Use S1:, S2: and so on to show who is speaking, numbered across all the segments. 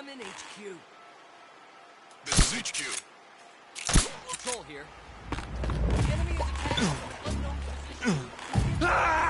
S1: I'm in HQ.
S2: This is HQ.
S1: Control here. The enemy is attacking from unknown position.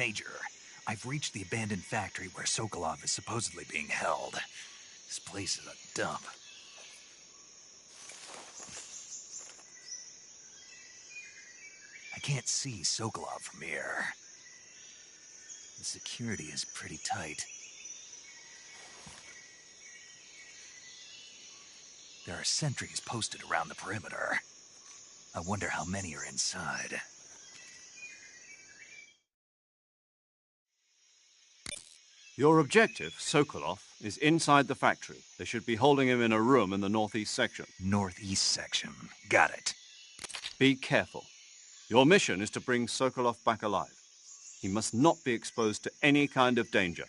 S3: Major, I've reached the abandoned factory where Sokolov is supposedly being held. This place is a dump. I can't see Sokolov from here. The security is pretty tight. There are sentries posted around the perimeter. I wonder how many are inside.
S4: Your objective, Sokolov, is inside the factory. They should be holding him in a room in the northeast section.
S3: Northeast section. Got it.
S4: Be careful. Your mission is to bring Sokolov back alive. He must not be exposed to any kind of danger.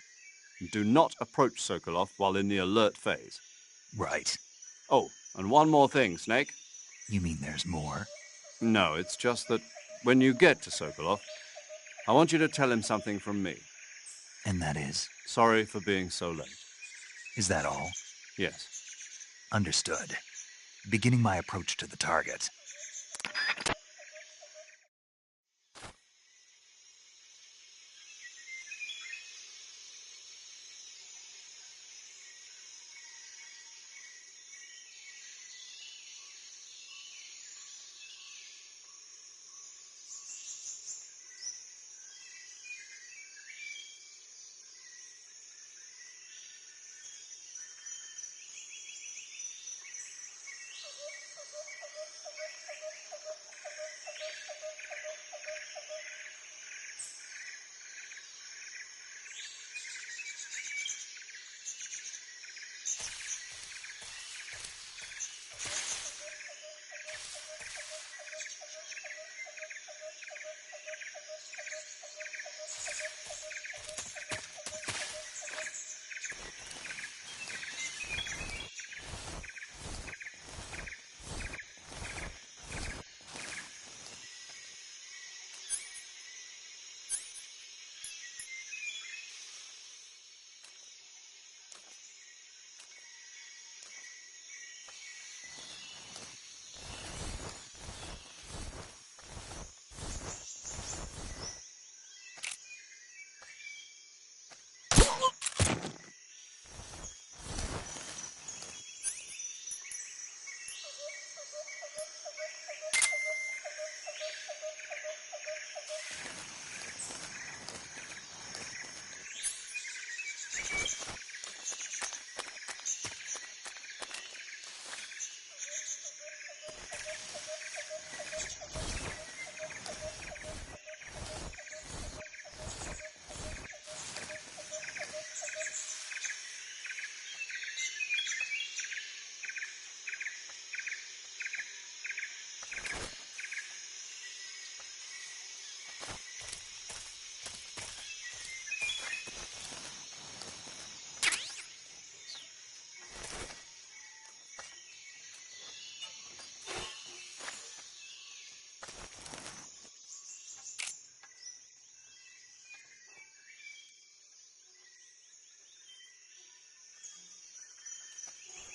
S4: And do not approach Sokolov while in the alert phase.
S3: Right.
S4: Oh, and one more thing, Snake.
S3: You mean there's more?
S4: No, it's just that when you get to Sokolov, I want you to tell him something from me.
S3: And that is?
S4: Sorry for being so late.
S3: Is that all?
S4: Yes.
S3: Understood. Beginning my approach to the target.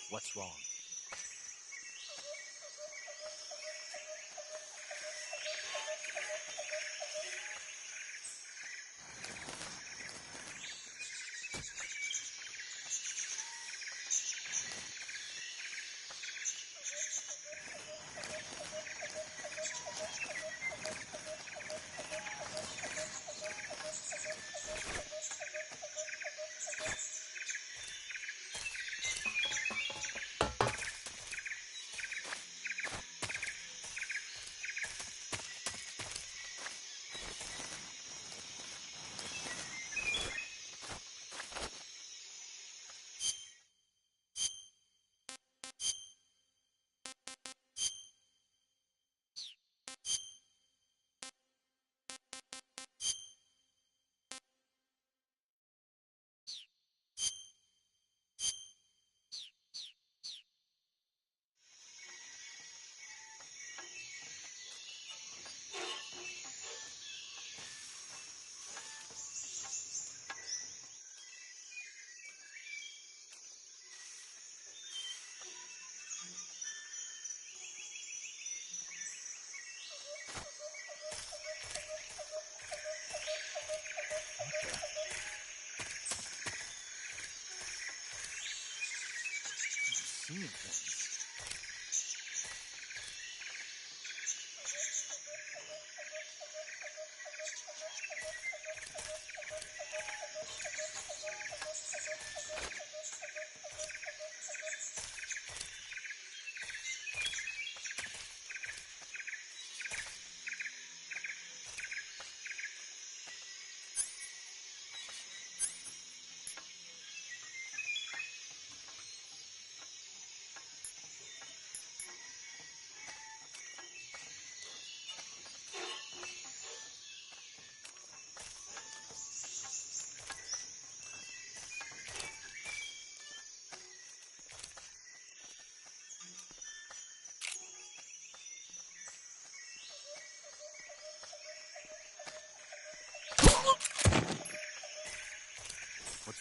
S1: What's wrong? Seeing things.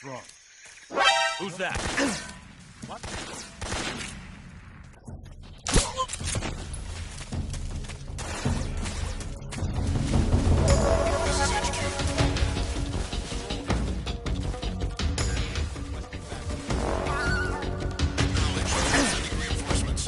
S1: wrong?
S2: Who's that?
S1: What?
S2: This is HQ. Acknowledge. Sending reinforcements.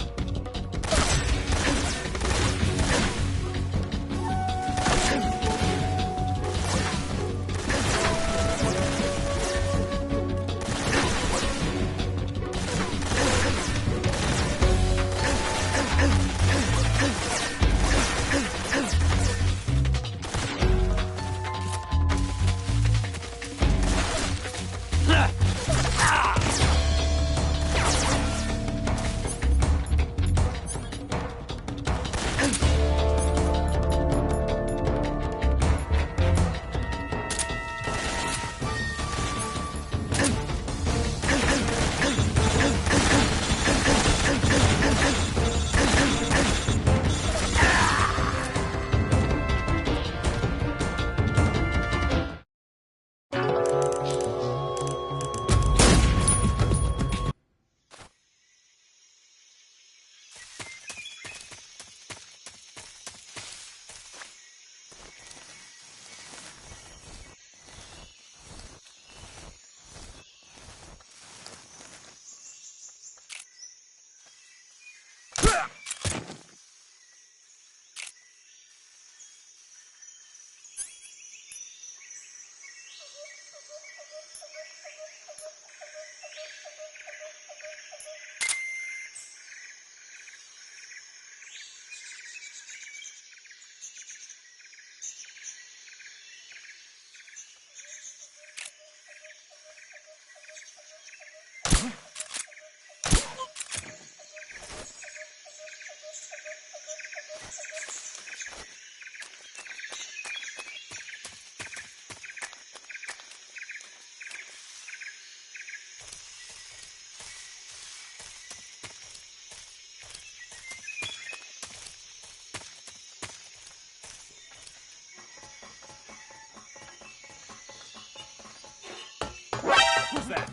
S1: Who's that?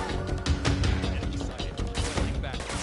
S2: Enemy sighted. Requesting backup.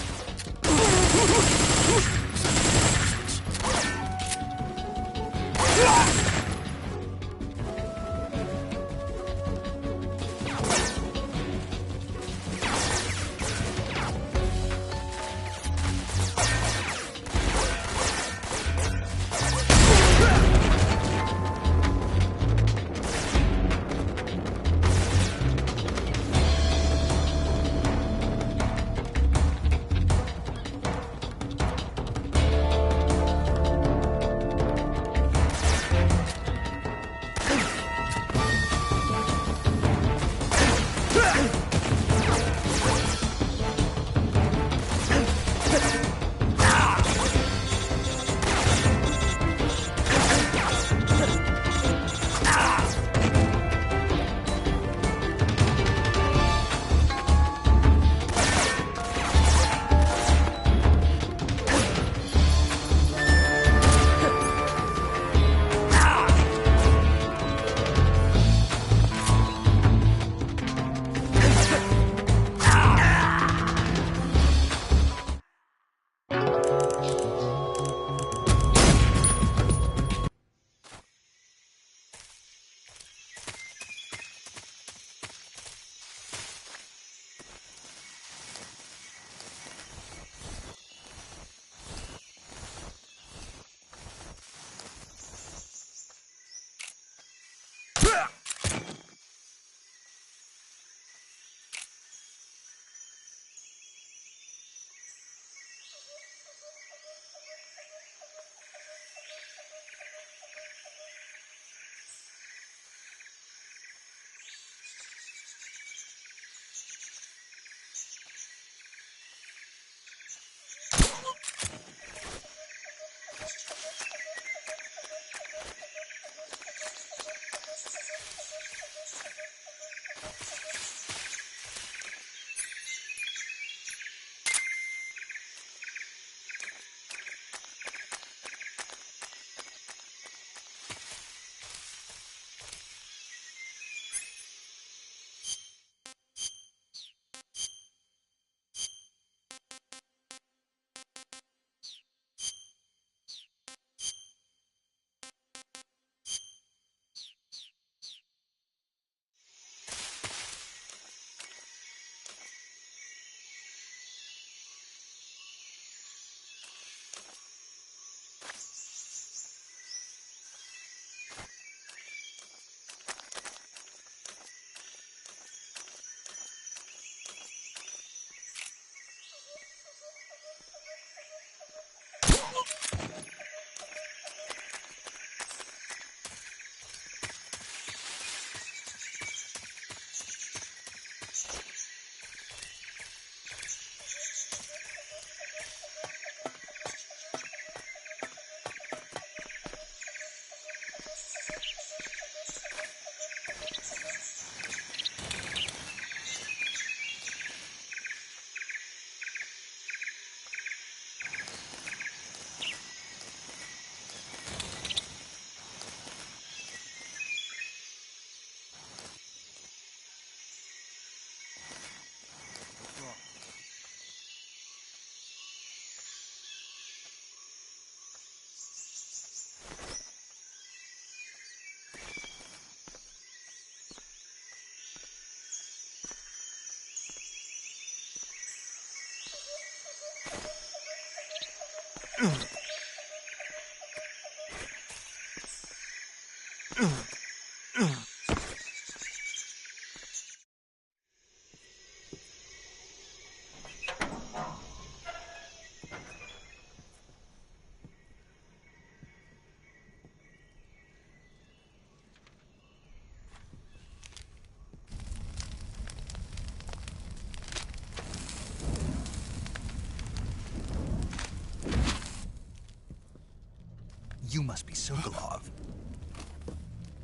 S3: You must be Sokolov.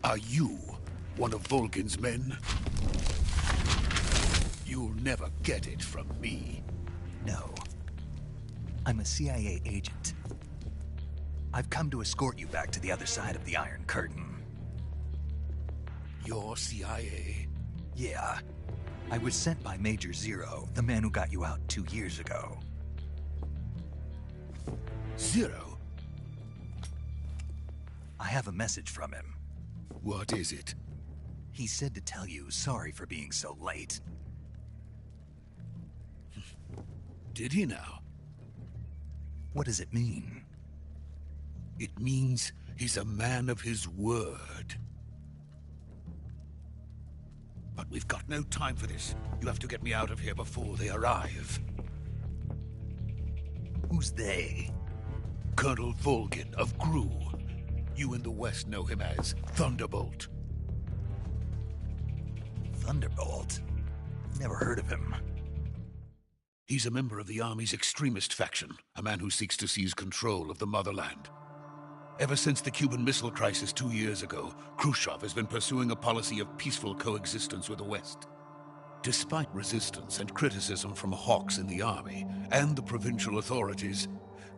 S5: Are you one of Volgin's men? You'll never get it from me.
S3: No. I'm a CIA agent. I've come to escort you back to the other side of the Iron Curtain.
S5: You're CIA?
S3: Yeah. I was sent by Major Zero, the man who got you out 2 years ago.
S5: Zero?
S3: I have a message from him.
S5: What is it?
S3: He said to tell you sorry for being so late.
S5: Did he now?
S3: What does it mean?
S5: It means he's a man of his word. But we've got no time for this. You have to get me out of here before they arrive.
S3: Who's they?
S5: Colonel Volgin of GRU. You in the West know him as Thunderbolt.
S3: Thunderbolt? Never heard of him.
S5: He's a member of the Army's extremist faction, a man who seeks to seize control of the motherland. Ever since the Cuban Missile Crisis 2 years ago, Khrushchev has been pursuing a policy of peaceful coexistence with the West. Despite resistance and criticism from hawks in the Army and the provincial authorities,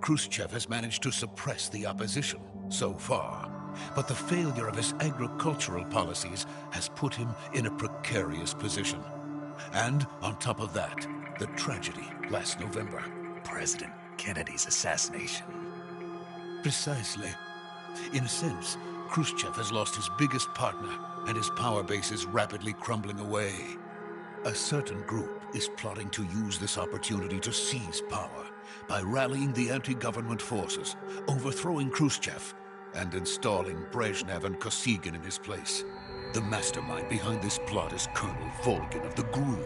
S5: Khrushchev has managed to suppress the opposition so far. But the failure of his agricultural policies has put him in a precarious position. And on top of that, the tragedy last November.
S3: President Kennedy's assassination.
S5: Precisely. In a sense, Khrushchev has lost his biggest partner, and his power base is rapidly crumbling away. A certain group is plotting to use this opportunity to seize power by rallying the anti-government forces, overthrowing Khrushchev, and installing Brezhnev and Kosygin in his place. The mastermind behind this plot is Colonel Volgin of the GRU.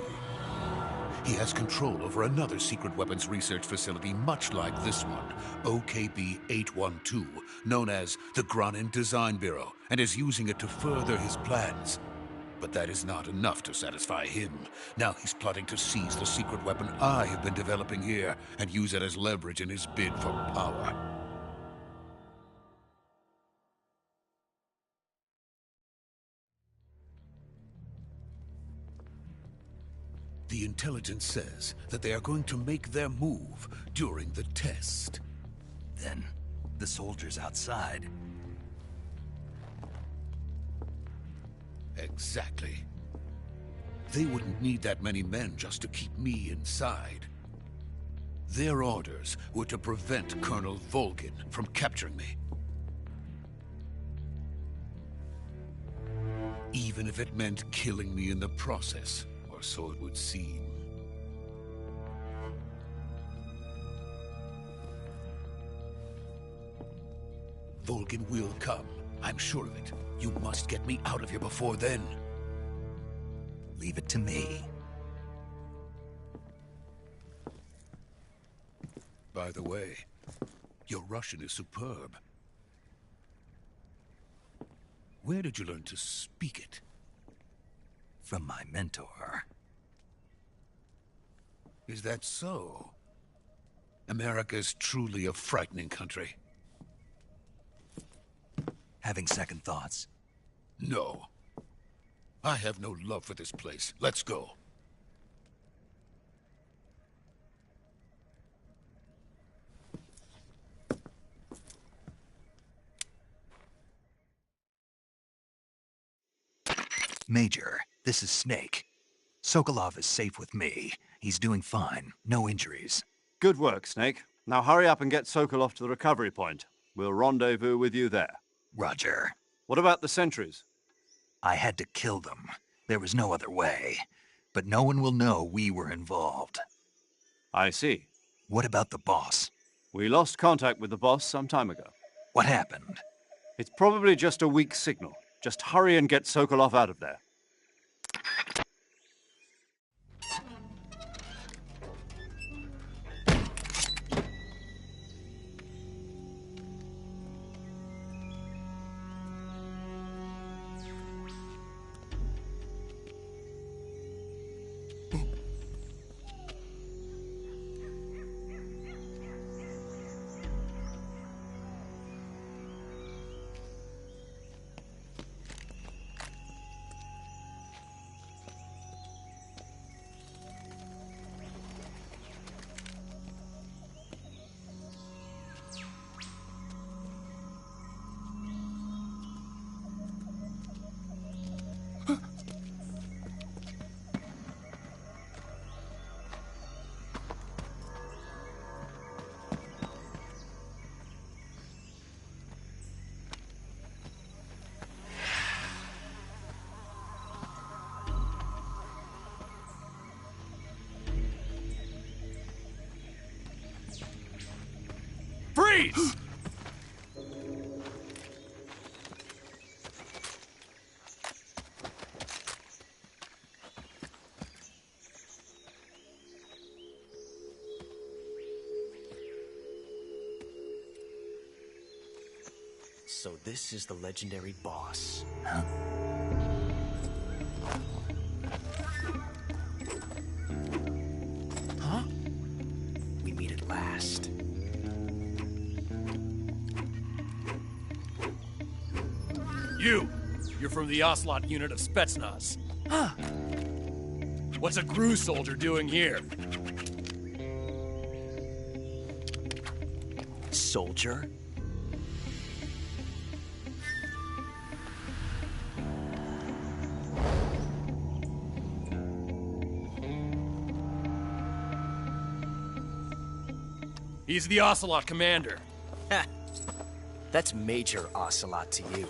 S5: He has control over another secret weapons research facility much like this one, OKB-812, known as the Granin Design Bureau, and is using it to further his plans. But that is not enough to satisfy him. Now he's plotting to seize the secret weapon I have been developing here and use it as leverage in his bid for power. The intelligence says that they are going to make their move during the test.
S3: Then, the soldiers outside.
S5: Exactly. They wouldn't need that many men just to keep me inside. Their orders were to prevent Colonel Volgin from capturing me. Even if it meant killing me in the process, or so it would seem. Volgin will come. I'm sure of it. You must get me out of here before then.
S3: Leave it to me.
S5: By the way, your Russian is superb. Where did you learn to speak it?
S3: From my mentor.
S5: Is that so? America is truly a frightening country.
S3: Having second thoughts?
S5: No. I have no love for this place. Let's go.
S3: Major, this is Snake. Sokolov is safe with me. He's doing fine. No injuries.
S4: Good work, Snake. Now hurry up and get Sokolov to the recovery point. We'll rendezvous with you there.
S3: Roger.
S4: What about the sentries?
S3: I had to kill them. There was no other way. But no one will know we were involved.
S4: I see.
S3: What about the boss?
S4: We lost contact with the boss some time ago.
S3: What happened?
S4: It's probably just a weak signal. Just hurry and get Sokolov out of there.
S2: Freeze!
S1: So this is the legendary boss. Huh? We meet at last.
S2: You're from the Ocelot unit of Spetsnaz. Huh. What's a GRU soldier doing here?
S1: Soldier?
S2: He's the Ocelot commander.
S1: Ha! That's Major Ocelot to you.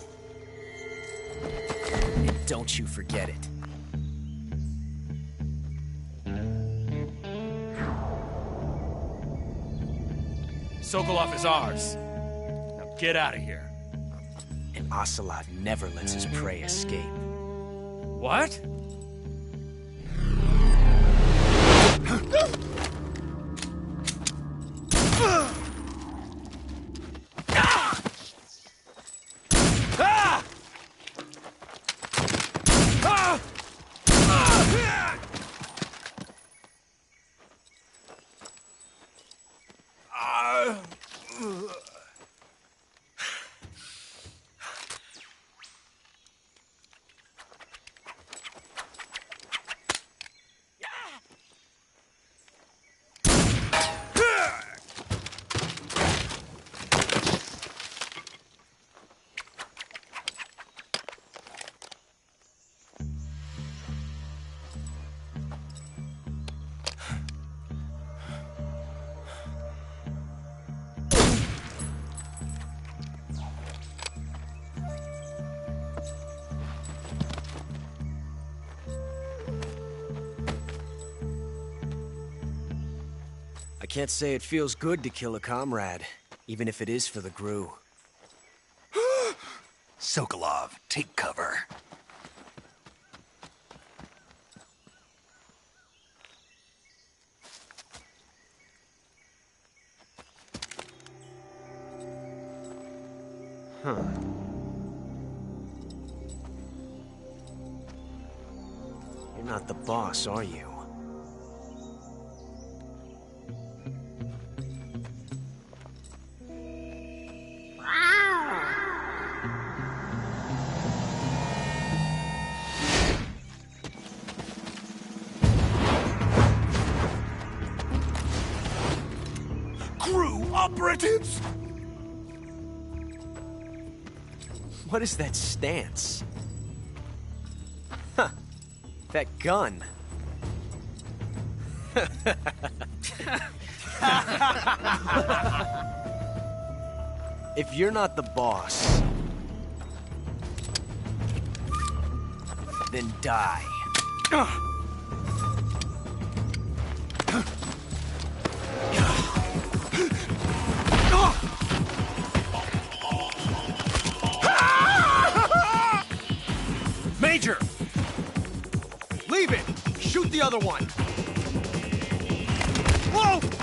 S1: And don't you forget it.
S2: Sokolov is ours. Now get out of here.
S1: And Ocelot never lets his prey escape.
S2: What?
S1: I can't say it feels good to kill a comrade, even if it is for the GRU.
S3: Sokolov, take cover.
S1: Huh. You're not the boss, are you?
S3: GRU operatives!
S1: What is that stance? Huh. That gun. If you're not the boss, then die.
S2: other one! Whoa!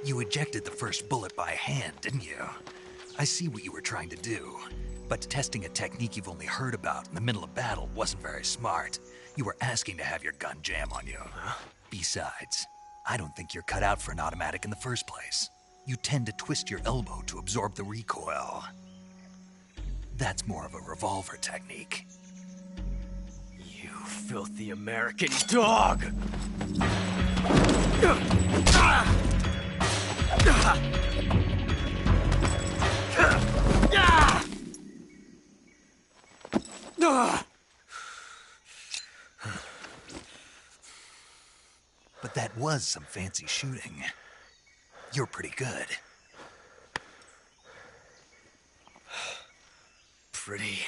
S3: You ejected the first bullet by hand, didn't you? I see what you were trying to do. But testing a technique you've only heard about in the middle of battle wasn't very smart. You were asking to have your gun jam on you. Besides, I don't think you're cut out for an automatic in the first place. You tend to twist your elbow to absorb the recoil. That's more of a revolver technique.
S1: You filthy American dog!
S3: But that was some fancy shooting. You're pretty good.
S1: Pretty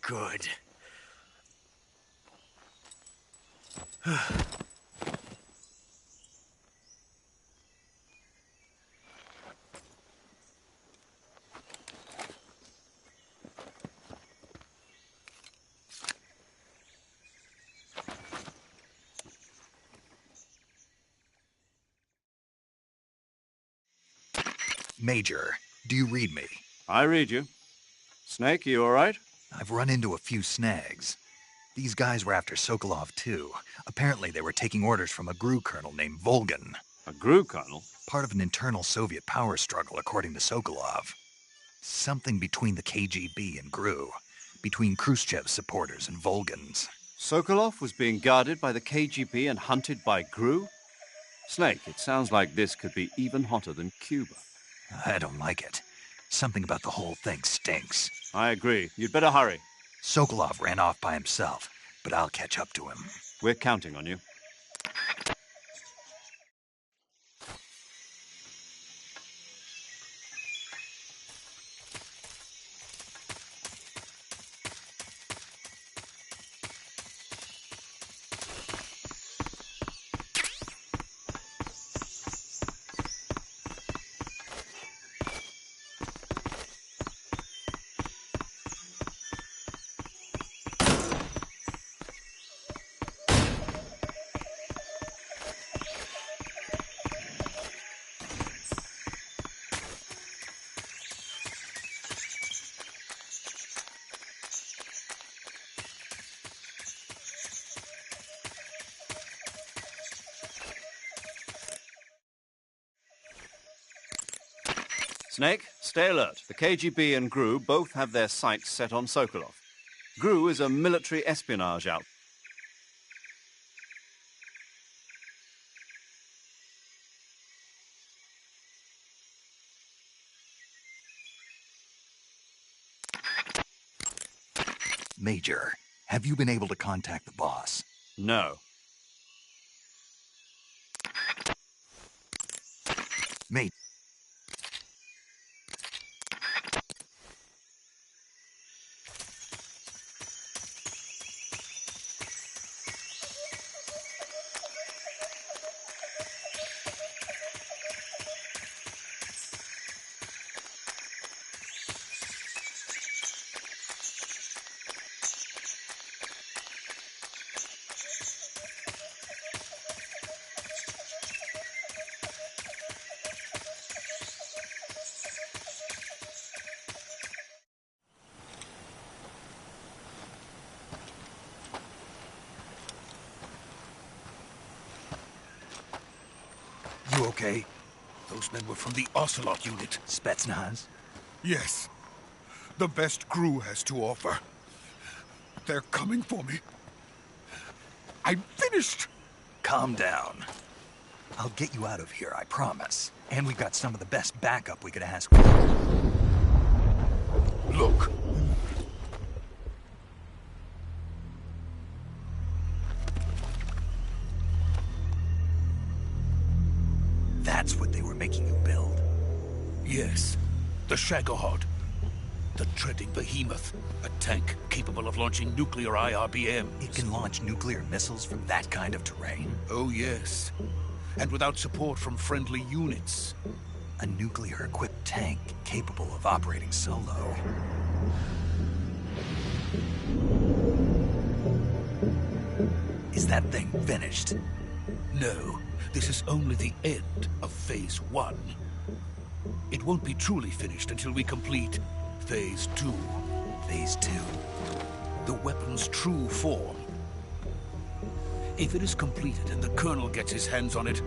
S1: good.
S3: Major, do you read me?
S4: I read you. Snake, you all right?
S3: I've run into a few snags. These guys were after Sokolov, too. Apparently they were taking orders from a GRU colonel named Volgin.
S4: A GRU colonel?
S3: Part of an internal Soviet power struggle, according to Sokolov. Something between the KGB and GRU. Between Khrushchev's supporters and Volgin's.
S4: Sokolov was being guarded by the KGB and hunted by GRU? Snake, it sounds like this could be even hotter than Cuba.
S3: I don't like it. Something about the whole thing stinks.
S4: I agree. You'd better hurry.
S3: Sokolov ran off by himself, but I'll catch up to him.
S4: We're counting on you. Snake, stay alert. The KGB and GRU both have their sights set on Sokolov. GRU is a military espionage outfit.
S3: Major, have you been able to contact the boss?
S4: No.
S3: Mate. okay?
S5: Those men were from the Ocelot unit.
S3: Spetsnaz?
S5: Yes. The best Gru has to offer. They're coming for me. I'm finished!
S3: Calm down. I'll get you out of here, I promise. And we've got some of the best backup we could ask for.
S5: Look.
S3: That's what they were making you build?
S5: Yes. The Shagohod. The treading behemoth. A tank capable of launching nuclear IRBMs.
S3: It can launch nuclear missiles from that kind of terrain?
S5: Oh, yes. And without support from friendly units.
S3: A nuclear-equipped tank capable of operating solo. Is that thing finished?
S5: No, this is only the end of Phase 1. It won't be truly finished until we complete Phase 2.
S3: Phase 2?
S5: The weapon's true form. If it is completed and the Colonel gets his hands on it,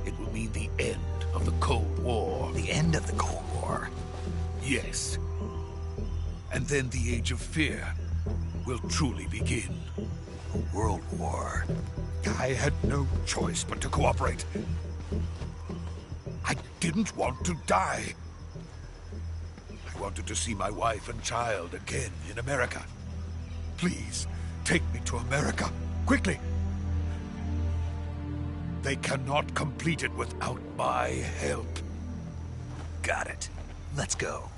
S5: it will mean the end of the Cold War.
S3: The end of the Cold War?
S5: Yes. And then the Age of Fear will truly begin.
S3: A world war?
S5: I had no choice but to cooperate. I didn't want to die. I wanted to see my wife and child again in America. Please, take me to America, quickly. They cannot complete it without my help.
S3: Got it. Let's go.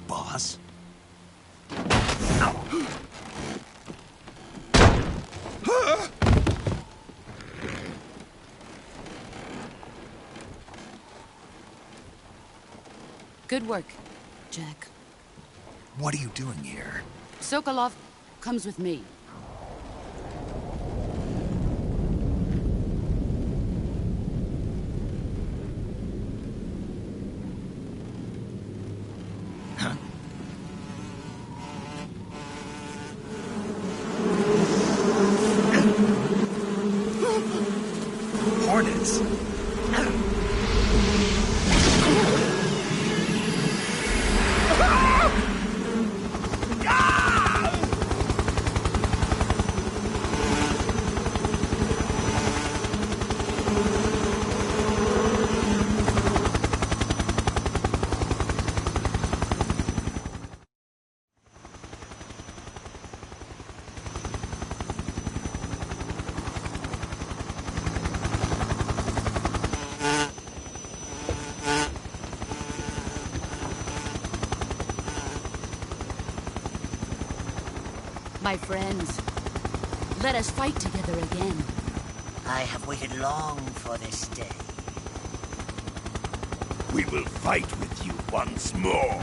S3: Boss?
S6: Good work, Jack.
S3: What are you doing here?
S6: Sokolov comes with me.
S3: Hornets?
S6: My friends, let us fight together again.
S7: I have waited long for this day.
S8: We will fight with you once more.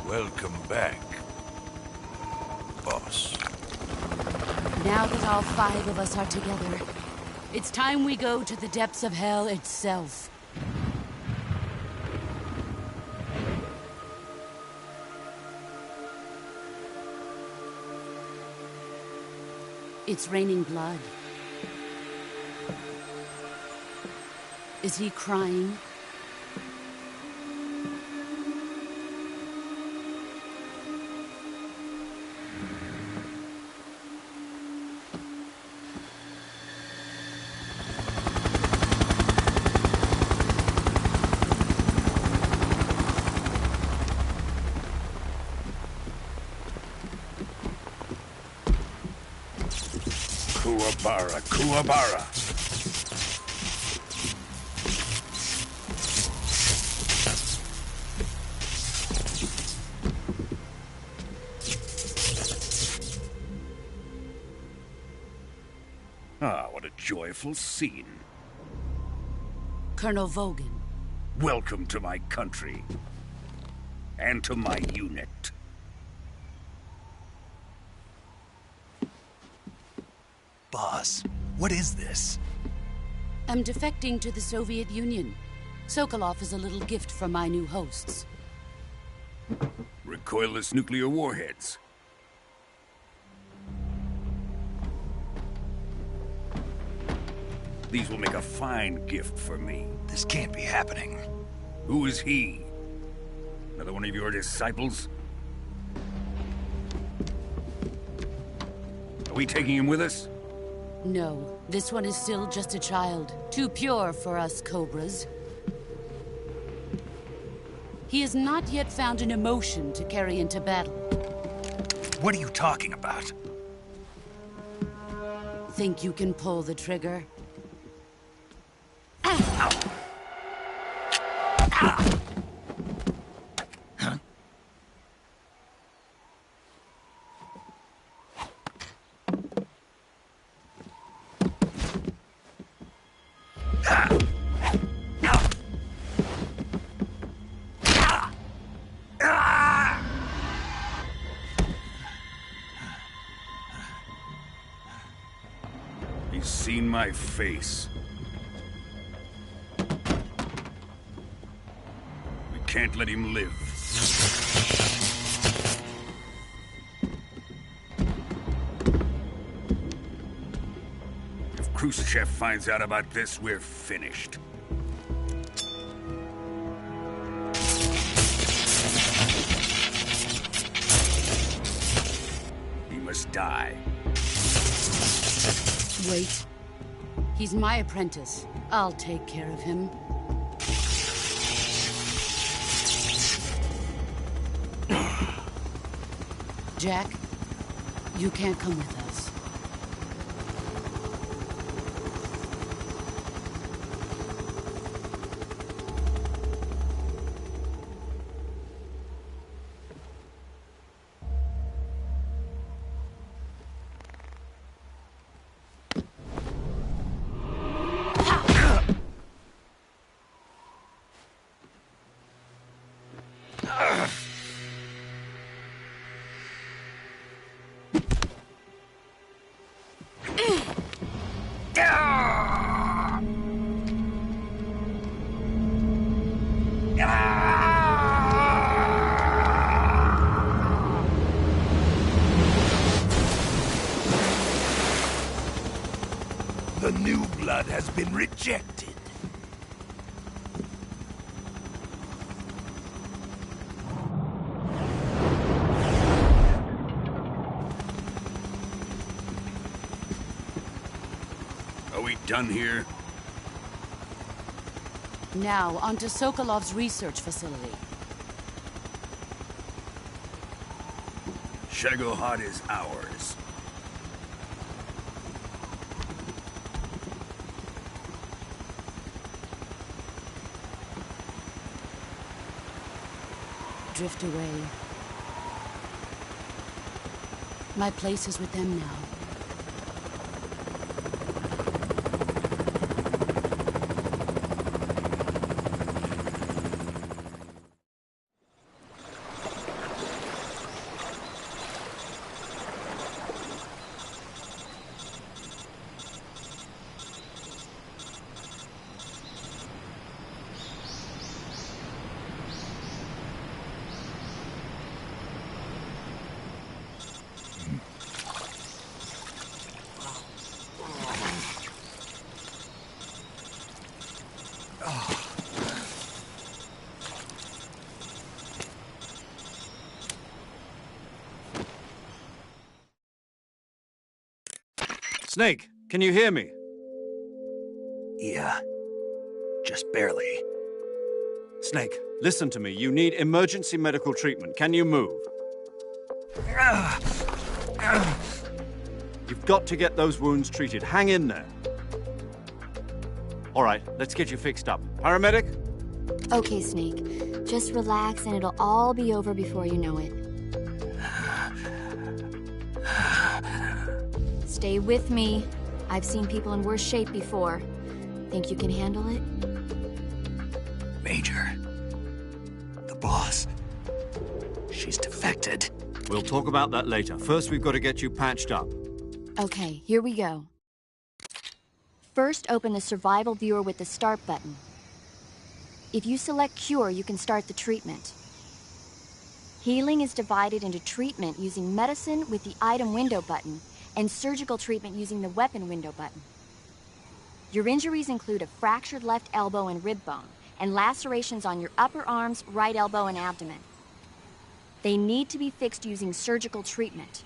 S8: Welcome back, boss.
S6: Now that all 5 of us are together, it's time we go to the depths of hell itself. It's raining blood. Is he crying?
S8: Kuwabara, Kuwabara. Ah, what a joyful scene.
S6: Colonel Vogan.
S8: Welcome to my country. And to my unit.
S3: Boss, what is this?
S6: I'm defecting to the Soviet Union. Sokolov is a little gift from my new hosts.
S8: Recoilless nuclear warheads. These will make a fine gift for me.
S3: This can't be happening.
S8: Who is he? Another one of your disciples? Are we taking him with us?
S6: No, this one is still just a child. Too pure for us Cobras. He has not yet found an emotion to carry into battle.
S3: What are you talking about?
S6: Think you can pull the trigger?
S8: He's seen my face. We can't let him live. If Khrushchev finds out about this, we're finished. He must die.
S6: Wait. He's my apprentice. I'll take care of him. Jack, you can't come with us.
S8: The new blood has been rejected. Are we done here?
S6: Now, onto Sokolov's research facility.
S8: Shagohod is ours.
S6: Drift away. My place is with them now.
S4: Snake, can you hear me?
S3: Yeah. Just barely.
S4: Snake, listen to me. You need emergency medical treatment. Can you move? You've got to get those wounds treated. Hang in there. All right, let's get you fixed up. Paramedic?
S9: Okay, Snake. Just relax and it'll all be over before you know it. Stay with me. I've seen people in worse shape before. Think you can handle it?
S3: Major. The boss. She's defected.
S4: We'll talk about that later. First, we've got to get you patched up.
S9: Okay, here we go. First, open the survival viewer with the start button. If you select cure, you can start the treatment. Healing is divided into treatment using medicine with the item window button and surgical treatment using the weapon window button. Your injuries include a fractured left elbow and rib bone, and lacerations on your upper arms, right elbow, and abdomen. They need to be fixed using surgical treatment.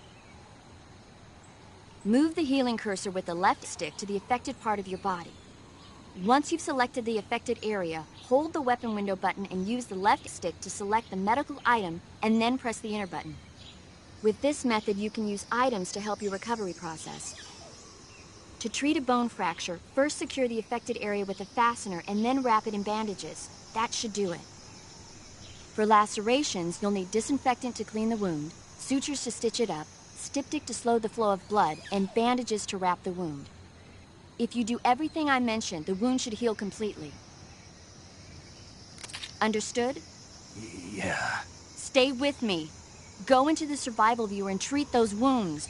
S9: Move the healing cursor with the left stick to the affected part of your body. Once you've selected the affected area, hold the weapon window button and use the left stick to select the medical item, and then press the enter button. With this method, you can use items to help your recovery process. To treat a bone fracture, first secure the affected area with a fastener and then wrap it in bandages. That should do it. For lacerations, you'll need disinfectant to clean the wound, sutures to stitch it up, styptic to slow the flow of blood, and bandages to wrap the wound. If you do everything I mentioned, the wound should heal completely. Understood?
S3: Yeah.
S9: Stay with me. Go into the survival viewer and treat those wounds.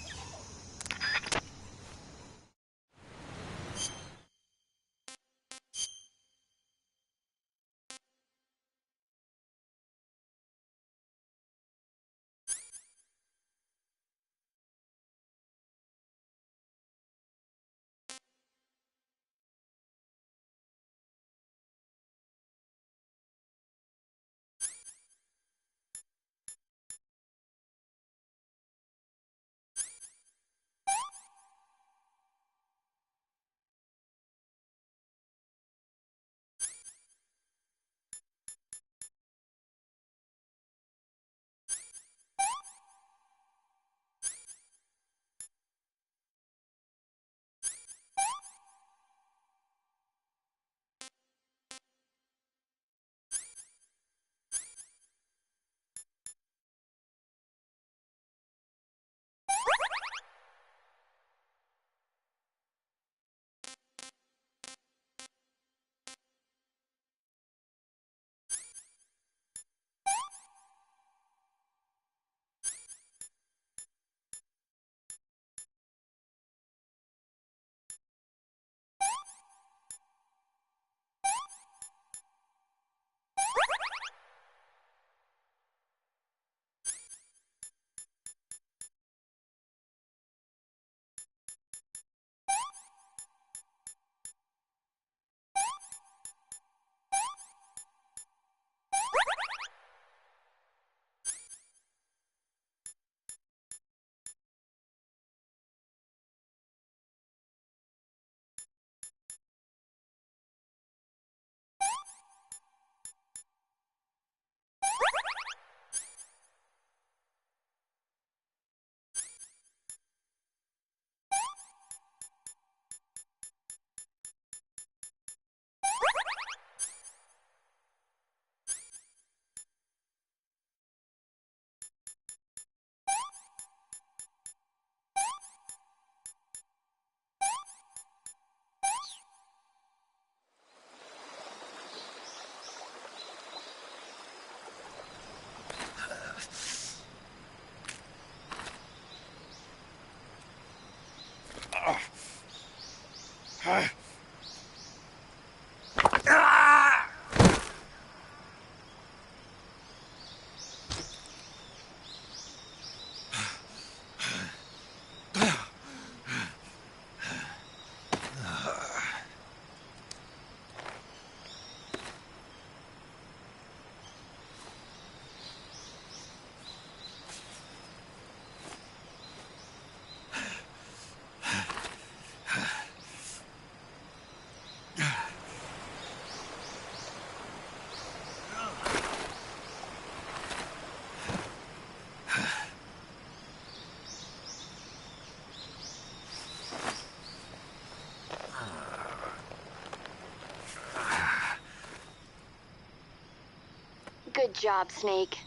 S9: job, Snake.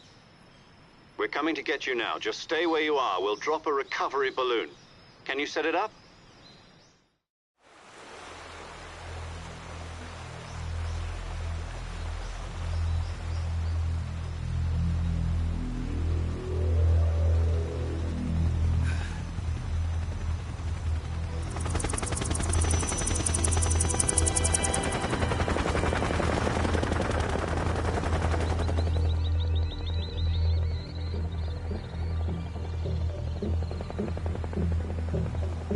S4: We're coming to get you now. Just stay where you are. We'll drop a recovery balloon. Can you set it up?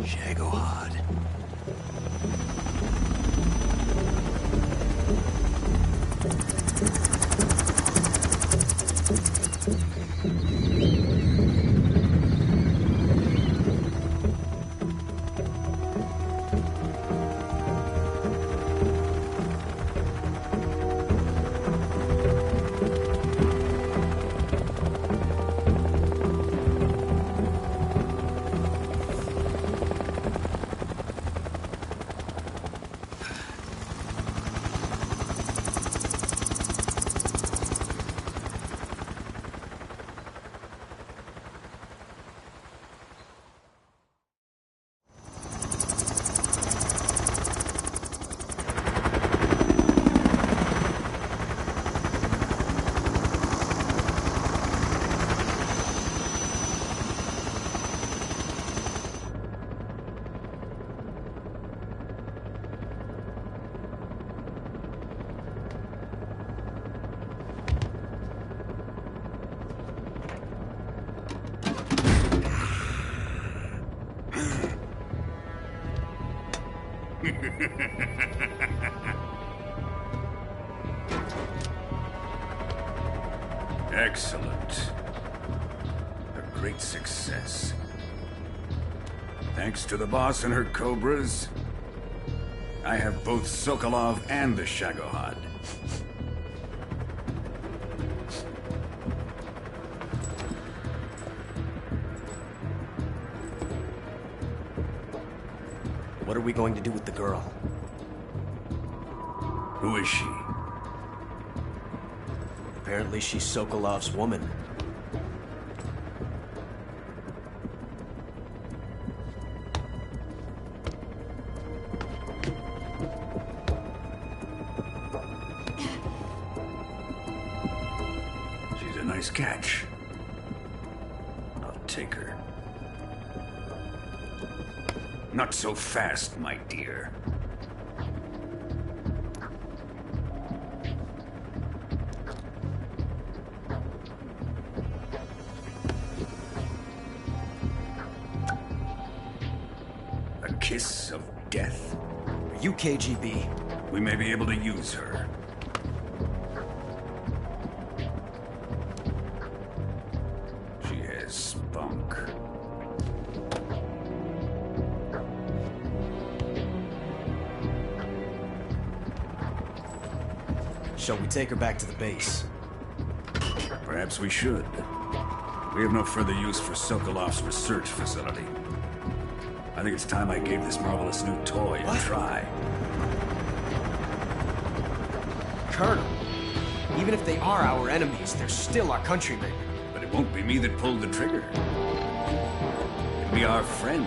S3: Shagohod.
S8: Excellent. A great success. Thanks to the boss and her cobras, I have both Sokolov and the Shagohod.
S1: What are we going to do with the girl?
S8: Who is she?
S1: Apparently she's Sokolov's woman.
S8: She's a nice catch. I'll take her. Not so fast, my dear. A kiss of death.
S1: Are you KGB?
S8: We may be able to use her. She has spunk.
S1: Shall we take her back to the base?
S8: Perhaps we should. We have no further use for Sokolov's research facility. I think it's time I gave this marvelous new toy a try.
S1: Colonel, even if they are our enemies, they're still our countrymen.
S8: But it won't be me that pulled the trigger. It'll be our friend,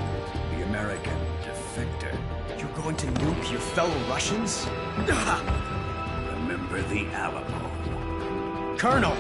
S8: the American defector.
S1: You're going to nuke your fellow Russians?
S8: Remember the Alamo.
S1: Colonel!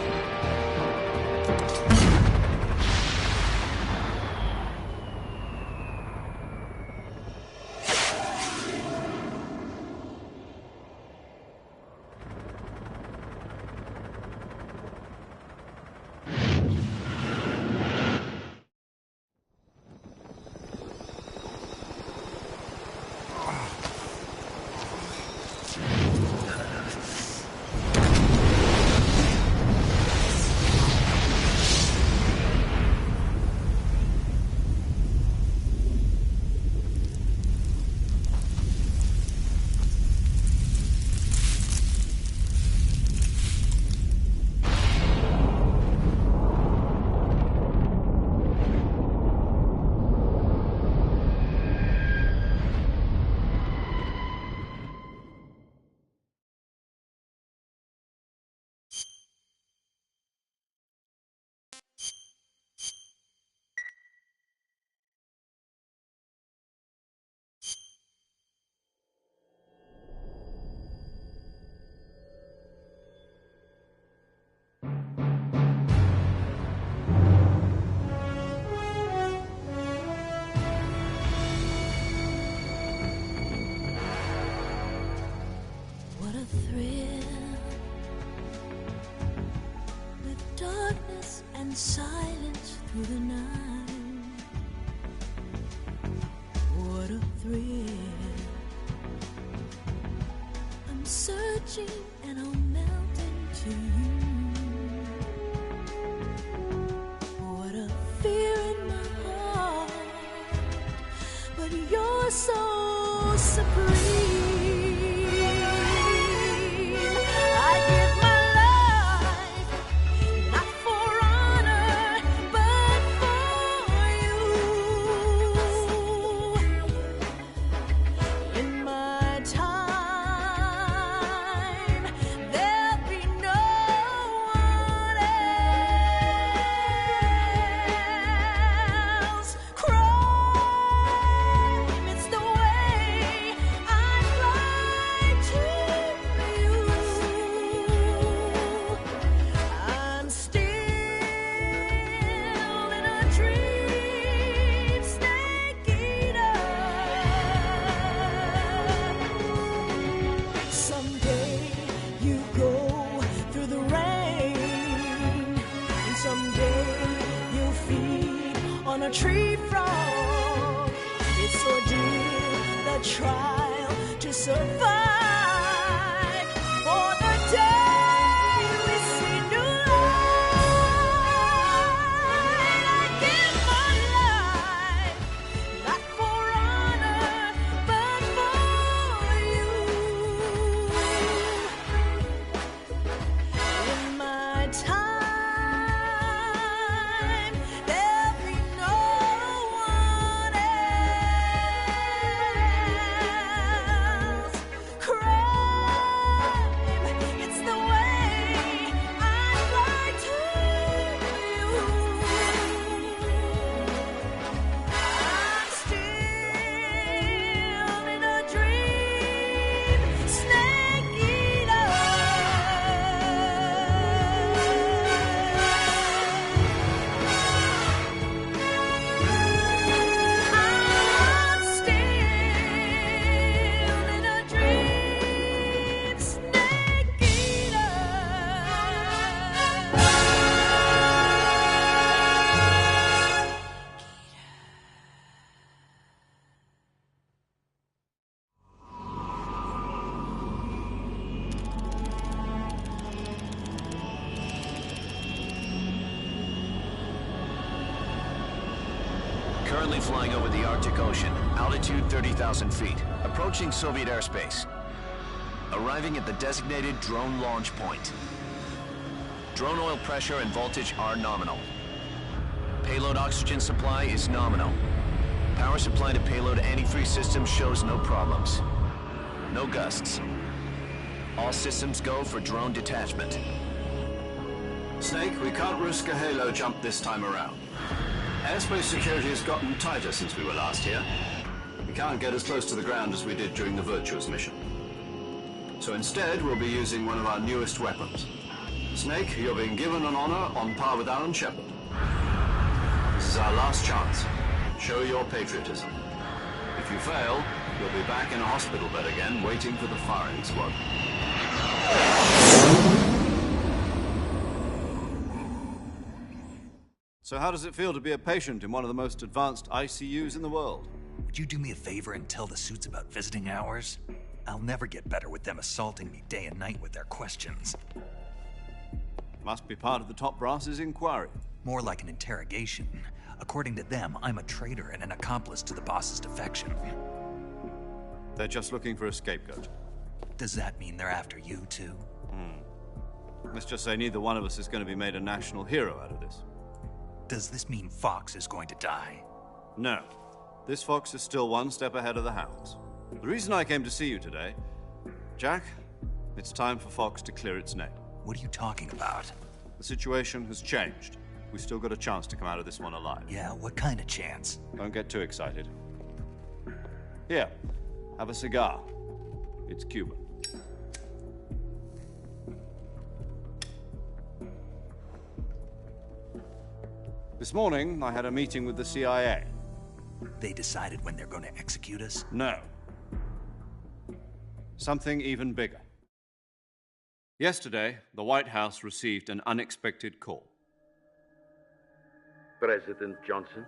S10: through the night. What a thrill. I'm searching and I'll melt into you. What a fear in my heart, but you're so supreme. On a tree frog, it's ordeal, the trial to survive. For the day we see new light, I give my life, not for honor, but for you. In my time, there'll be no one else. Crime, it's the way I fly to you. I'm still in a dream, snake eater. I'm still in a dream, snake eater.
S11: Currently flying over the Arctic Ocean, altitude 30,000 feet, approaching Soviet airspace. Arriving at the designated drone launch point. Drone oil pressure and voltage are nominal. Payload oxygen supply is nominal. Power supply to payload antifreeze system shows no problems. No gusts. All systems go for drone detachment.
S4: Snake, we can't risk a halo jump this time around. Airspace security has gotten tighter since we were last here. We can't get as close to the ground as we did during the Virtuous mission. So instead, we'll be using one of our newest weapons. Snake, you're being given an honor on par with Alan Shepard. This is our last chance. Show your patriotism. If you fail, you'll be back in a hospital bed again, waiting for the firing squad. So how does it feel to be a patient in one of the most advanced ICUs in the world?
S3: Would you do me a favor and tell the suits about visiting hours? I'll never get better with them assaulting me day and night with their questions.
S4: Must be part of the top brass's inquiry.
S3: More like an interrogation. According to them, I'm a traitor and an accomplice to the boss's defection.
S4: They're just looking for a scapegoat.
S3: Does that mean they're after you, too?
S4: Let's just say neither one of us is going to be made a national hero out of this.
S3: Does this mean Fox is going to die?
S4: No. This fox is still one step ahead of the hounds. The reason I came to see you today, Jack, it's time for Fox to clear its name.
S3: What are you talking about?
S4: The situation has changed. We've still got a chance to come out of this one alive.
S3: Yeah, what kind of chance?
S4: Don't get too excited. Here, have a cigar. It's Cuban. This morning, I had a meeting with the CIA.
S3: They decided when they're going to execute us?
S4: No. Something even bigger. Yesterday, the White House received an unexpected call.
S12: President Johnson?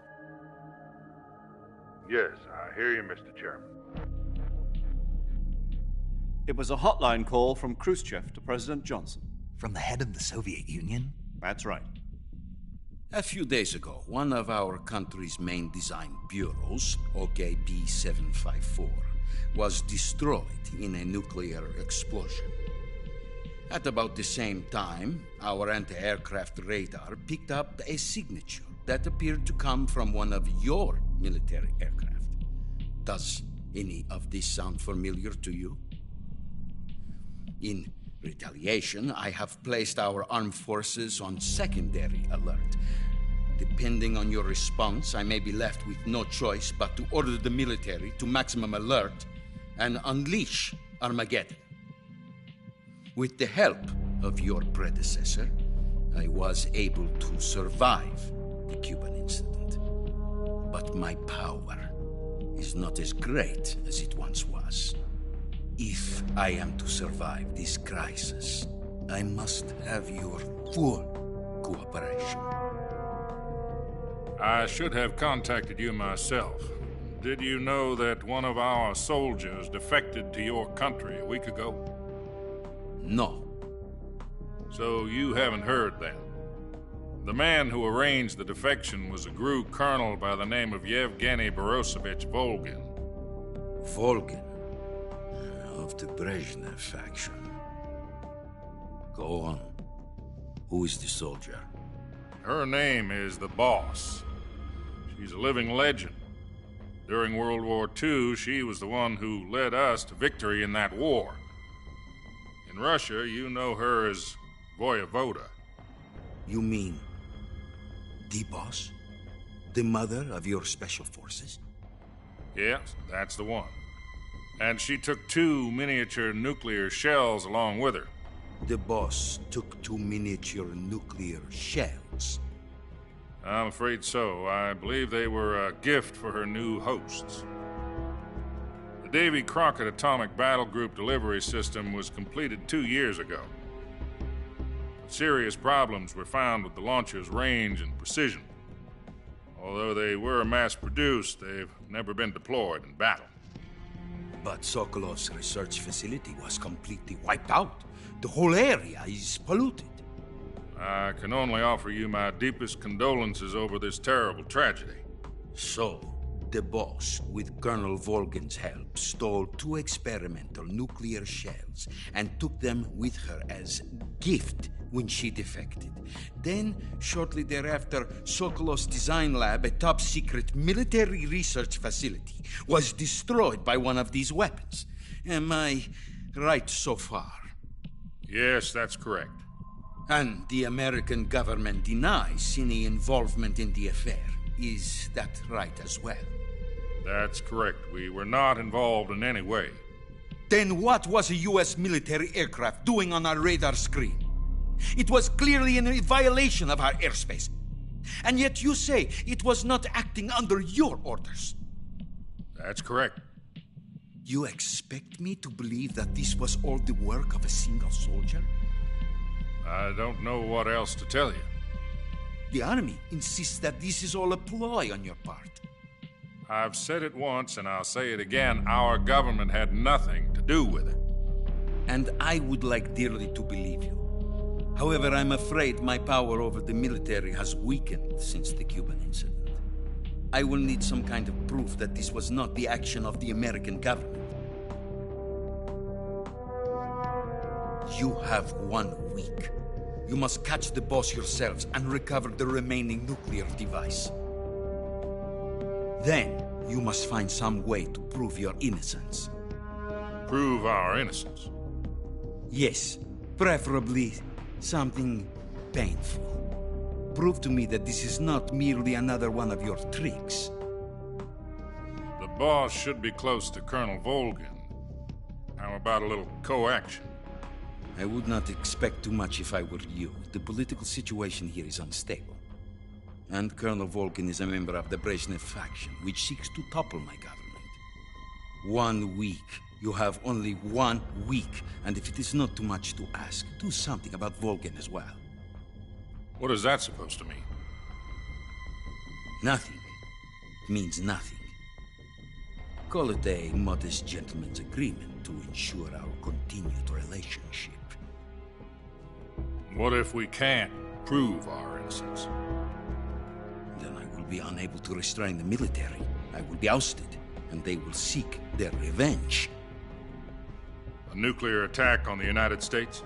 S13: Yes, I hear you, Mr. Chairman.
S14: It was a hotline call from Khrushchev to President Johnson.
S3: From the head of the Soviet Union?
S14: That's right.
S15: A few days ago, one of our country's main design bureaus, OKB 754, was destroyed in a nuclear explosion. At about the same time, our anti-aircraft radar picked up a signature that appeared to come from one of your military aircraft. Does any of this sound familiar to you? In retaliation, I have placed our armed forces on secondary alert. Depending on your response, I may be left with no choice but to order the military to maximum alert and unleash Armageddon. With the help of your predecessor, I was able to survive the Cuban incident. But my power is not as great as it once was. If I am to survive this crisis, I must have your full cooperation.
S13: I should have contacted you myself. Did you know that one of our soldiers defected to your country a week ago?
S15: No.
S13: So you haven't heard then? The man who arranged the defection was a GRU colonel by the name of Yevgeny Borisovich Volgin.
S15: Volgin? Of the Brezhnev faction. Go on. Who is the soldier?
S13: Her name is the Boss. She's a living legend. During World War II, she was the one who led us to victory in that war. In Russia, you know her as Voyevoda.
S15: You mean the Boss? The mother of your special forces?
S13: Yes, that's the one. And she took 2 miniature nuclear shells along with her.
S15: The Boss took 2 miniature nuclear shells?
S13: I'm afraid so. I believe they were a gift for her new hosts. The Davy Crockett Atomic Battle Group delivery system was completed 2 years ago. Serious problems were found with the launcher's range and precision. Although they were mass-produced, they've never been deployed in battle.
S15: But Sokolov's research facility was completely wiped out. The whole area is polluted.
S13: I can only offer you my deepest condolences over this terrible tragedy.
S15: So, the Boss, with Colonel Volgin's help, stole 2 experimental nuclear shells and took them with her as gift when she defected. Then, shortly thereafter, Sokolov's design lab, a top-secret military research facility, was destroyed by one of these weapons. Am I right so far?
S13: Yes, that's correct.
S15: And the American government denies any involvement in the affair. Is that right as well?
S13: That's correct. We were not involved in any way.
S15: Then what was a U.S. military aircraft doing on our radar screen? It was clearly in violation of our airspace. And yet you say it was not acting under your orders.
S13: That's correct.
S15: You expect me to believe that this was all the work of a single soldier?
S13: I don't know what else to tell you.
S15: The Army insists that this is all a ploy on your part.
S13: I've said it once and I'll say it again. Our government had nothing to do with it.
S15: And I would like dearly to believe you. However, I'm afraid my power over the military has weakened since the Cuban incident. I will need some kind of proof that this was not the action of the American government. You have 1 week. You must catch the Boss yourselves and recover the remaining nuclear device. Then, you must find some way to prove your innocence.
S13: Prove our innocence?
S15: Yes, preferably something painful. Prove to me that this is not merely another one of your tricks.
S13: The Boss should be close to Colonel Volgin. How about a little coaction?
S15: I would not expect too much if I were you. The political situation here is unstable. And Colonel Volgin is a member of the Brezhnev faction, which seeks to topple my government. 1 week. You have only 1 week. And if it is not too much to ask, do something about Volgin as well.
S13: What is that supposed to mean?
S15: Nothing means nothing. Call it a modest gentleman's agreement to ensure our continued relationship.
S13: What if we can't prove our innocence?
S15: Then I will be unable to restrain the military. I will be ousted, and they will seek their revenge.
S13: A nuclear attack on the United States?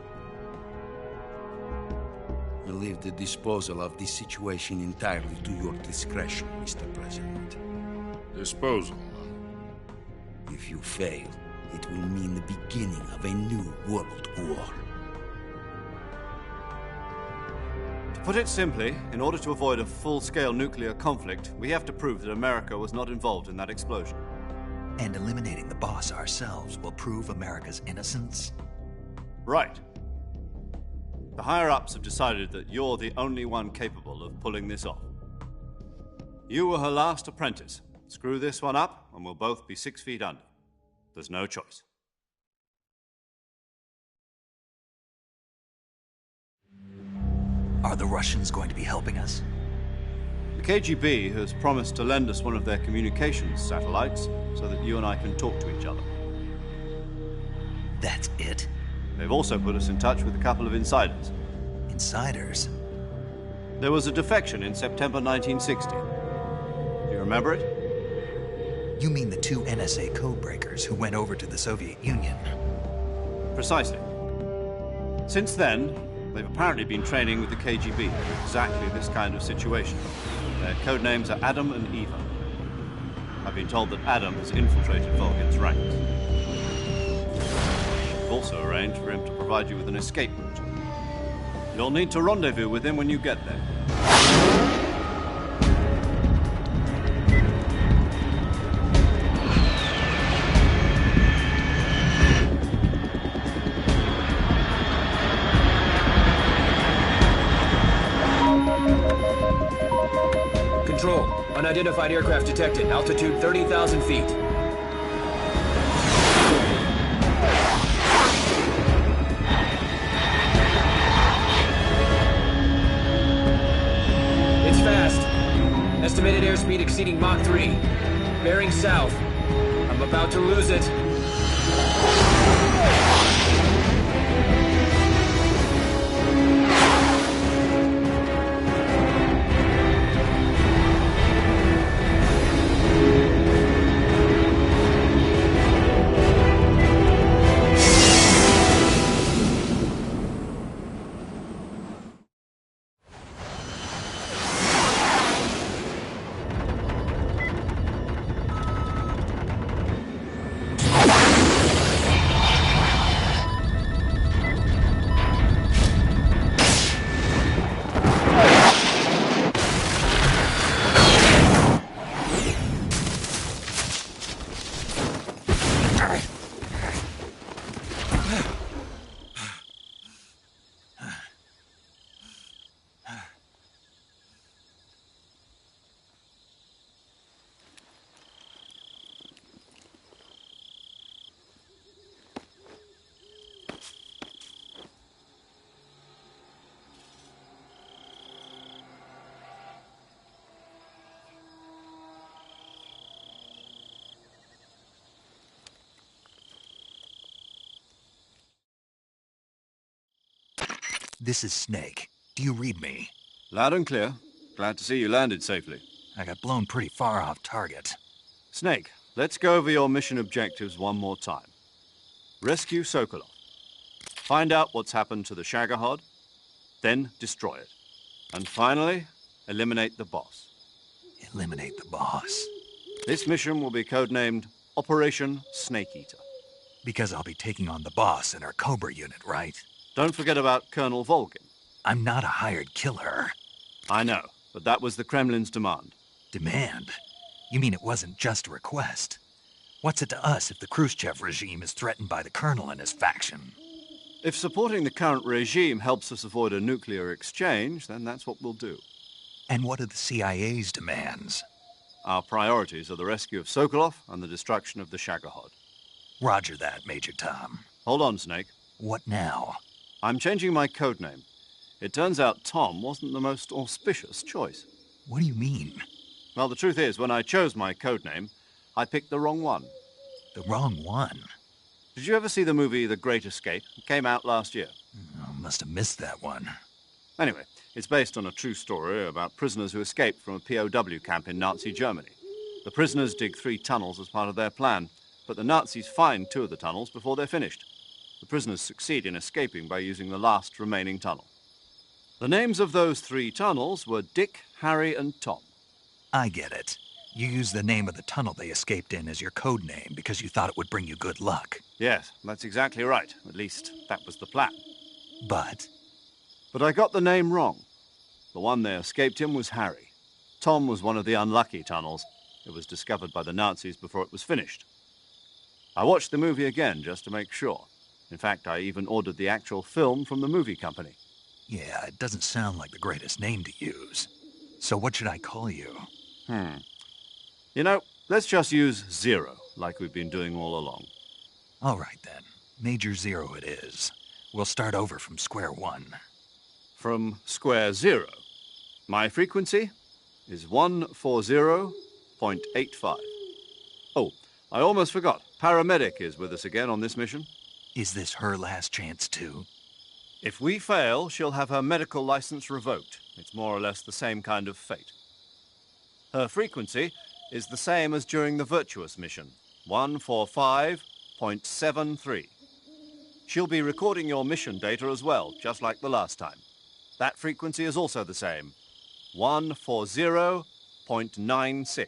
S15: I leave the disposal of this situation entirely to your discretion, Mr. President.
S13: Disposal?
S15: If you fail, it will mean the beginning of a new world war.
S14: To put it simply, in order to avoid a full-scale nuclear conflict, we have to prove that America was not involved in that explosion.
S3: And eliminating the boss ourselves will prove America's innocence?
S14: Right. The higher-ups have decided that you're the only one capable of pulling this off. You were her last apprentice. Screw this one up, and we'll both be 6 feet under. There's no choice.
S3: Are the Russians going to be helping us?
S14: The KGB has promised to lend us one of their communications satellites so that you and I can talk to each other.
S3: That's it?
S14: They've also put us in touch with a couple of insiders.
S3: Insiders?
S14: There was a defection in September 1960. Do you remember it?
S3: You mean the 2 NSA codebreakers who went over to the Soviet Union?
S14: Precisely. Since then, they've apparently been training with the KGB for exactly this kind of situation. Their code names are Adam and Eva. I've been told that Adam has infiltrated Volgin's ranks. I've also arranged for him to provide you with an escape route. You'll need to rendezvous with him when you get there.
S1: Control. Unidentified aircraft detected. Altitude 30,000 feet. It's fast. Estimated airspeed exceeding Mach 3. Bearing south. I'm about to lose it.
S3: This is Snake. Do you read me?
S14: Loud and clear. Glad to see you landed safely.
S3: I got blown pretty far off target.
S14: Snake, let's go over your mission objectives one more time. Rescue Sokolov. Find out what's happened to the Shagohod, then destroy it. And finally, eliminate the boss.
S3: Eliminate the boss?
S14: This mission will be codenamed Operation Snake Eater.
S3: Because I'll be taking on the boss in our Cobra unit, right?
S14: Don't forget about Colonel Volgin.
S3: I'm not a hired killer.
S14: I know, but that was the Kremlin's demand.
S3: Demand? You mean it wasn't just a request? What's it to us if the Khrushchev regime is threatened by the Colonel and his faction?
S14: If supporting the current regime helps us avoid a nuclear exchange, then that's what we'll do.
S3: And what are the CIA's demands?
S14: Our priorities are the rescue of Sokolov and the destruction of the Shagohod.
S3: Roger that, Major Tom.
S14: Hold on, Snake.
S3: What now?
S14: I'm changing my codename. It turns out Tom wasn't the most auspicious choice.
S3: What do you mean?
S14: Well, the truth is, when I chose my codename, I picked the wrong one.
S3: The wrong one?
S14: Did you ever see the movie The Great Escape? It came out last year.
S3: Oh, must have missed that one.
S14: Anyway, it's based on a true story about prisoners who escaped from a POW camp in Nazi Germany. The prisoners dig 3 tunnels as part of their plan, but the Nazis find 2 of the tunnels before they're finished. The prisoners succeed in escaping by using the last remaining tunnel. The names of those 3 tunnels were Dick, Harry, and Tom.
S3: I get it. You used the name of the tunnel they escaped in as your code name because you thought it would bring you good luck.
S14: Yes, that's exactly right. At least, that was the plan.
S3: But
S14: I got the name wrong. The one they escaped in was Harry. Tom was one of the unlucky tunnels. It was discovered by the Nazis before it was finished. I watched the movie again just to make sure. In fact, I even ordered the actual film from the movie company.
S3: yeah, it doesn't sound like the greatest name to use. So what should I call you?
S14: You know, let's just use Zero, like we've been doing all along.
S3: All right, then. Major Zero it is. We'll start over from square one.
S14: From square zero. My frequency is 140.85. Oh, I almost forgot. Paramedic is with us again on this mission.
S3: Is this her last chance, too?
S14: If we fail, she'll have her medical license revoked. It's more or less the same kind of fate. Her frequency is the same as during the Virtuous mission, 145.73. She'll be recording your mission data as well, just like the last time. That frequency is also the same, 140.96.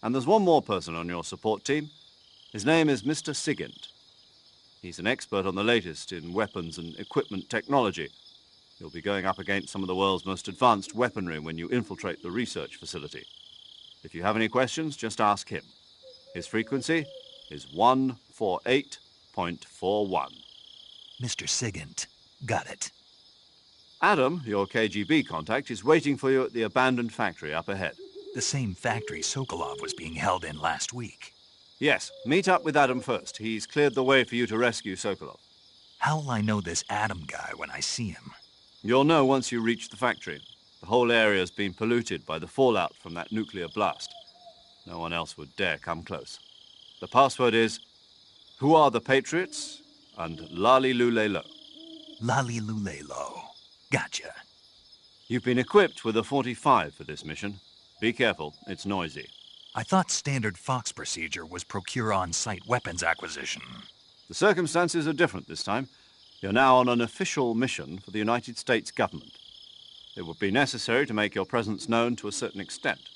S14: And there's one more person on your support team. His name is Mr. Sigint. He's an expert on the latest in weapons and equipment technology. You'll be going up against some of the world's most advanced weaponry when you infiltrate the research facility. If you have any questions, just ask him. His frequency is 148.41.
S3: Mr. Sigint. Got it.
S14: Adam, your KGB contact, is waiting for you at the abandoned factory up ahead.
S3: The same factory Sokolov was being held in last week.
S14: Yes, meet up with Adam first. He's cleared the way for you to rescue Sokolov.
S3: How will I know this Adam guy when I see him?
S14: You'll know once you reach the factory. The whole area's been polluted by the fallout from that nuclear blast. No one else would dare come close. The password is, "Who are the Patriots?" and Lali Lule Lo.
S3: Lali Lule Lo. Gotcha.
S14: You've been equipped with a 45 for this mission. Be careful, it's noisy.
S3: I thought standard Fox procedure was procure on-site weapons acquisition.
S14: The circumstances are different this time. You're now on an official mission for the United States government. It would be necessary to make your presence known to a certain extent,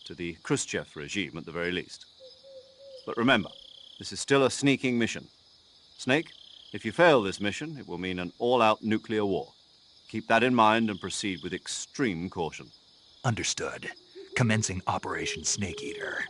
S14: to the Khrushchev regime at the very least. But remember, this is still a sneaking mission. Snake, if you fail this mission, it will mean an all-out nuclear war. Keep that in mind and proceed with extreme caution.
S3: Understood. Commencing Operation Snake Eater.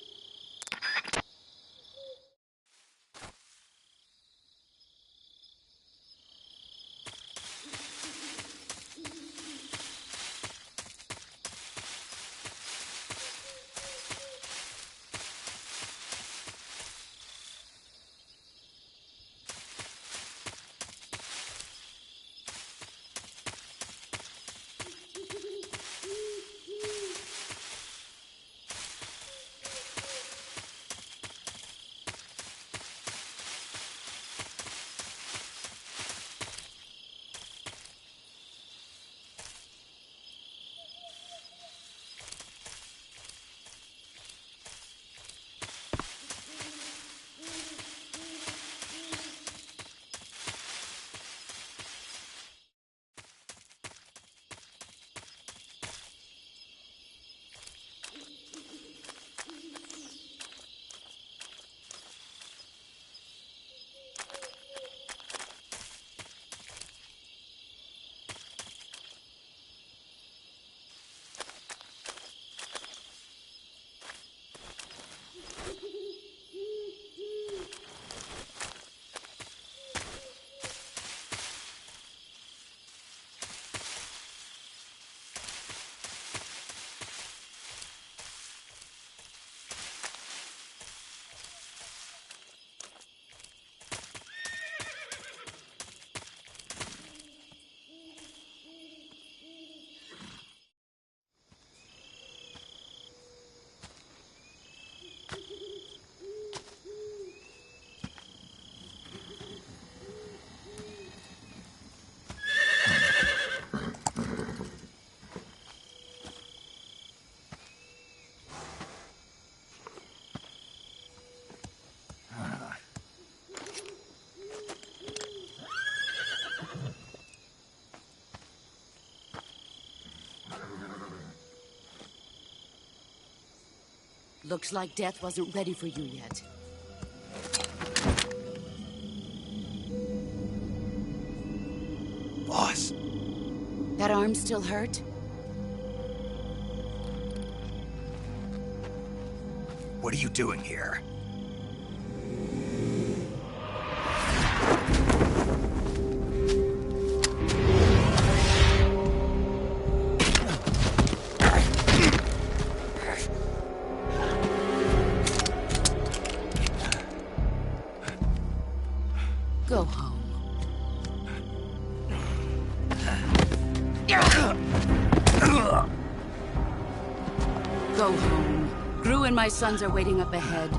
S6: Looks like death wasn't ready for you yet.
S3: Boss.
S6: That arm still hurt?
S3: What are you doing here?
S6: Go home. Go home. Gru and my sons are waiting up ahead.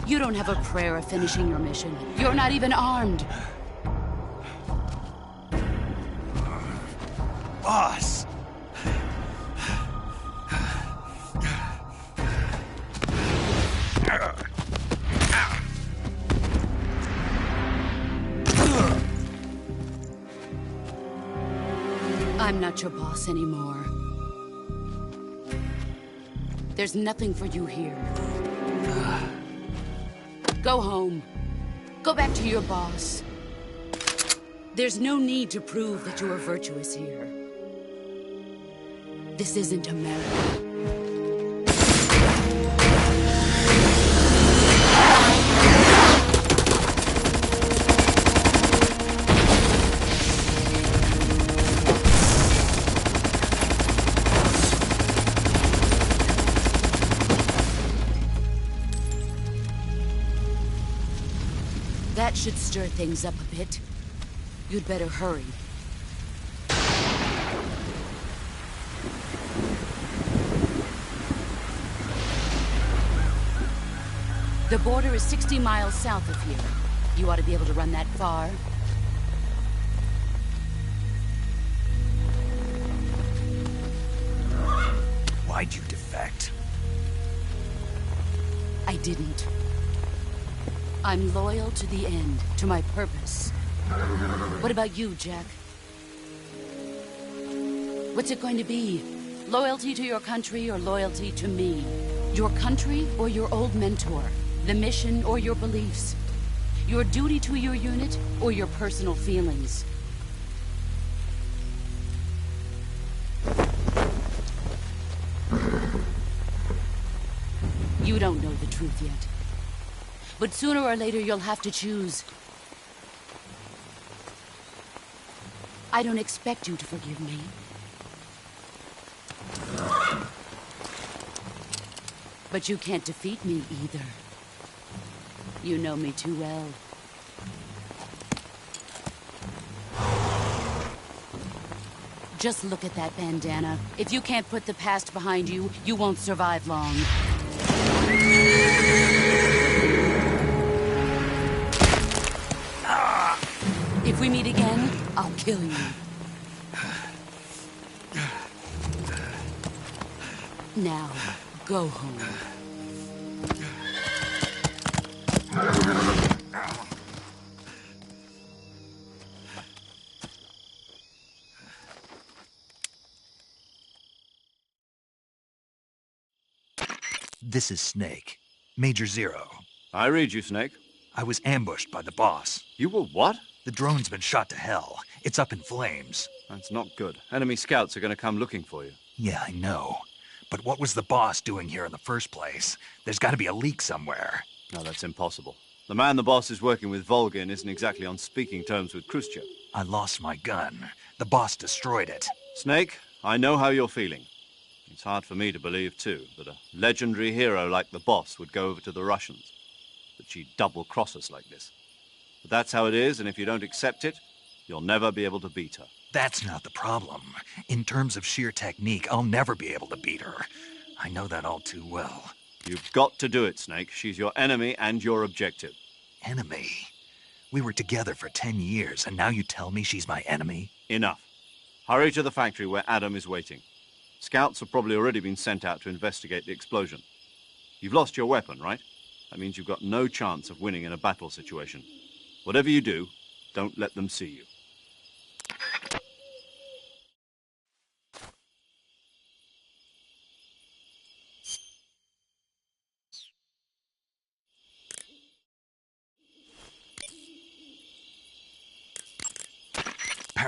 S6: You don't have a prayer of finishing your mission. You're not even armed.
S3: Boss!
S6: I'm not your boss anymore. There's nothing for you here. Go home. Go back to your boss. There's no need to prove that you are virtuous here. This isn't America. That should stir things up a bit. You'd better hurry. The border is 60 miles south of here. You ought to be able to run that far.
S3: Why'd you defect?
S6: I didn't. I'm loyal to the end, to my purpose. What about you, Jack? What's it going to be? Loyalty to your country or loyalty to me? Your country or your old mentor? The mission or your beliefs? Your duty to your unit or your personal feelings? You don't know the truth yet. But sooner or later, you'll have to choose. I don't expect you to forgive me. But you can't defeat me either. You know me too well. Just look at that bandana. If you can't put the past behind you, you won't survive long. If we meet again, I'll kill you. Now, go home.
S3: This is Snake. Major Zero.
S14: I read you, Snake.
S3: I was ambushed by the boss.
S14: You were what?
S3: The drone's been shot to hell. It's up in flames.
S14: That's not good. Enemy scouts are going to come looking for you.
S3: Yeah, I know. But what was the boss doing here in the first place? There's got to be a leak somewhere.
S14: No, that's impossible. The man the boss is working with, Volgin, isn't exactly on speaking terms with Khrushchev.
S3: I lost my gun. The boss destroyed it.
S14: Snake, I know how you're feeling. It's hard for me to believe, too, that a legendary hero like the boss would go over to the Russians. That she'd double-cross us like this. But that's how it is, and if you don't accept it, you'll never be able to beat her.
S3: That's not the problem. In terms of sheer technique, I'll never be able to beat her. I know that all too well.
S14: You've got to do it, Snake. She's your enemy and your objective.
S3: Enemy? We were together for 10 years, and now you tell me she's my enemy?
S14: Enough. Hurry to the factory where Adam is waiting. Scouts have probably already been sent out to investigate the explosion. You've lost your weapon, right? That means you've got no chance of winning in a battle situation. Whatever you do, don't let them see you.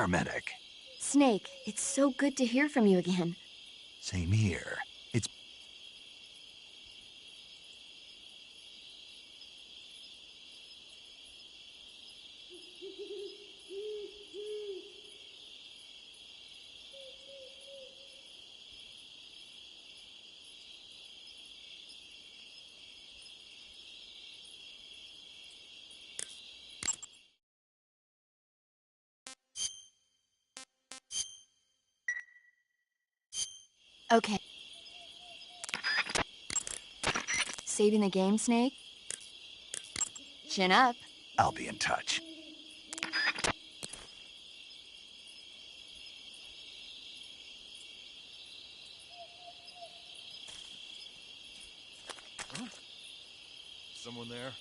S3: paramedic.
S9: Snake, it's so good to hear from you again.
S3: Same here. It's...
S9: Okay. Saving the game, Snake? Chin up.
S3: I'll be in touch.
S2: Someone there?